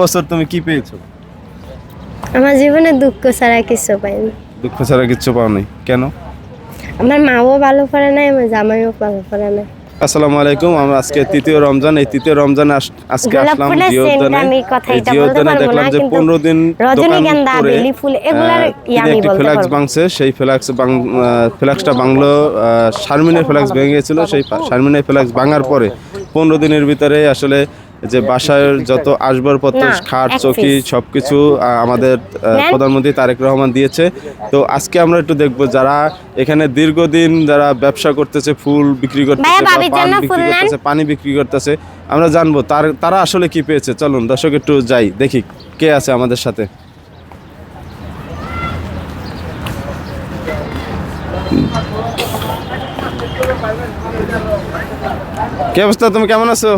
বছর তুমি কি পেয়েছো? আমার জীবনে দুঃখ ছাড়া কিছু পাইনি। দুঃখ ছাড়া কিচ্ছু পাওনি কেন? আমার মাও ভালো করে নাই, আমার জামাইও ভালো করে নাই। আসসালামু আলাইকুম। আমরা আজকে তৃতীয় রমজান, এই তৃতীয় রমজানে আজকে আসলাম জিওদ্দানে দেখলাম যে 15 দিন রজনীগন্ধা, বেলি ফুল এগুলার আমি একটি বলতে ফ্ল্যাক্স পারবো। ভাঙছে, সেই ফ্ল্যাক্সটা ভাঙলো। শারমিনের ফ্ল্যাক্স ভেঙে গেছিল, সেই শারমিনের ফ্ল্যাক্স ভাঙার পরে 15 দিনের ভিতরে আসলে যে বাসায় যত আসবাবপত্র, খাট, চৌকি সবকিছু আমাদের প্রধানমন্ত্রী তারেক রহমান দিয়েছে। তো আজকে আমরা একটু দেখবো যারা এখানে দীর্ঘদিন যারা ব্যবসা করতেছে, ফুল বিক্রি করতেছে, পান বিক্রি করতেছে, পানি বিক্রি করতেছে, আমরা জানবো তারা আসলে কি পেয়েছে। চলুন দর্শক একটু যাই, দেখি কে আছে আমাদের সাথে। কি অবস্থা, তুমি কেমন আছো?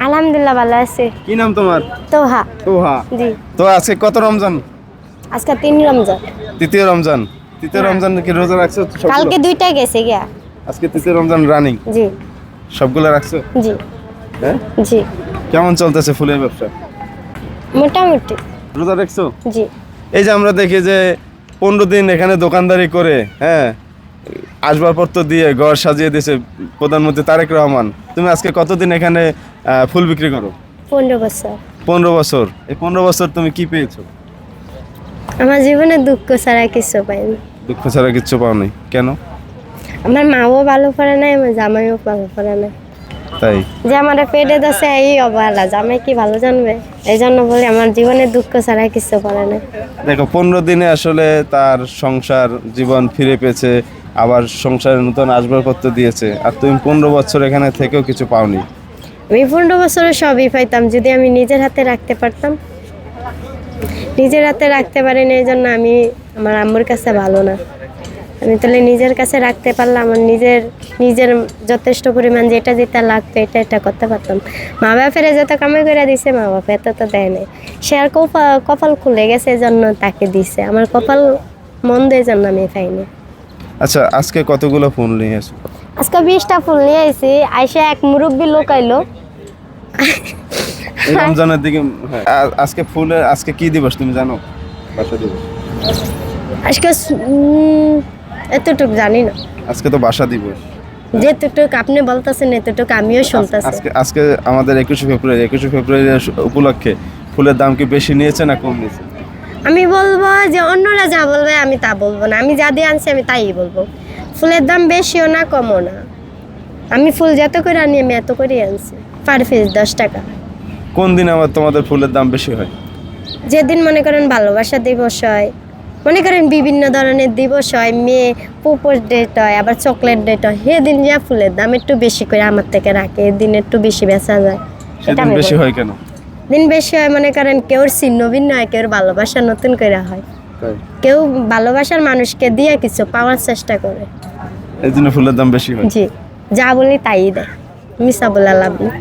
আলহামদুলিল্লাহ ভালো আছি। কি নাম তোমার? তোহা। তোহা। জি। তো আজকে কত রমজান? আজকে 3 রমজান। তৃতীয় রমজান। তৃতীয় রমজান কি রোজা রাখছো? কালকে 2টা গেছে গিয়া। আজকে তৃতীয় রমজান রানিং। জি। সবগুলো রাখছো? জি। হ্যাঁ? জি। কেমন চলতেছে ফুলের ব্যবসা? মোটামুটি। রোজা রাখছো? জি। এই যে আমরা দেখি যে 15 দিন এখানে দোকানদারি করে, হ্যাঁ, আসবাবপত্র দিয়ে ঘর সাজিয়ে দিয়েছে প্রধানমন্ত্রী তারেক রহমান। তুমি আজকে কতদিন এখানে ফুল বিক্রি করো? 15 বছর। 15 বছর। এই 15 বছর তুমি কি পেয়েছো? আমার জীবনে দুঃখ ছাড়া কিছু পাইনি। দুঃখ ছাড়া কিচ্ছু পাওনি কেন? আমার মাও ভালো করে নাই, আমার জামাইও ভালো করে নাই। তাই? যে আমার পেটে দশে এই অবহেলা, জামাই কি ভালো জানবে? এই জন্য বলি আমার জীবনে দুঃখ ছাড়া কিছু করে নাই। দেখো 15 দিনে আসলে তার সংসার জীবন ফিরে পেয়েছে, আবার সংসারের নতুন আসবাবপত্র দিয়েছে, আর তুমি 15 বছর এখানে থেকেও কিছু পাওনি। আমি 15 বছরে সবই পাইতাম যদি আমি নিজের হাতে রাখতে পারতাম। নিজের হাতে রাখতে পারিনি, এই জন্য আমি আমার আম্মুর কাছে ভালো না। আমি তাহলে নিজের কাছে রাখতে পারলাম, আমার নিজের যথেষ্ট পরিমাণ যেটা যেটা লাগতো এটা করতে পারতাম। মা বাপের যত কামাই করে দিছে, মা বাপ এত তো দেয় নাই। সে আর কপাল খুলে গেছে, এই জন্য তাকে দিছে। আমার কপাল মন্দ, এই জন্য আমি পাইনি। আচ্ছা, আজকে কতগুলো ফুল নিয়ে এসো? আজকে 20টা ফুল নিয়ে আইছি। আইসা এক মুরব্বী লোক আইলো। এই রমজানের দিকে। হ্যাঁ, আজকে ফুলের আজকে কি দিবস তুমি জানো? বাসা দিবস। আজকে এতটুক জানি না। আজকে তো বাসা দিবস। যেতটুক আপনি বলতেছেন এতটুক আমিও শুনতেছি। আজকে আমাদের 21শে ফেব্রুয়ারি উপলক্ষে ফুলের দাম কি বেশি নিয়েছে না কম নিয়েছে? আমি বলবো যে অন্যরা যা বলবে আমি তা বলবো না। আমি যা দিয়ে আনছি আমি তাই বলবো। ফুলের দাম বেশিও না কমও না। আমি ফুল যত করে আনি আমি এত করে আনছি। পার পিস 10 টাকা। কোন দিন আবার তোমাদের ফুলের দাম বেশি হয়? যেদিন মনে করেন ভালোবাসা দিবস হয়, মনে করেন বিভিন্ন ধরনের দিবস হয়, মেয়ে প্রপোজ ডেট হয়, আবার চকলেট ডেট হয়, সেদিন যা ফুলের দাম একটু বেশি করে আমার থেকে রাখে, এদিন একটু বেশি বেচা যায়। সেদিন বেশি হয় কেন? দিন বেশি হয় মনে করেন কেউর ছিন্ন ভিন্ন হয়, কেউর ভালোবাসা নতুন করে হয়, কেউ ভালোবাসার মানুষকে দিয়ে কিছু পাওয়ার চেষ্টা করে, এই জন্য ফুলের দাম বেশি হয়। জি, যা বলি তাই দেয়, মিশা বলে লাভ নেই।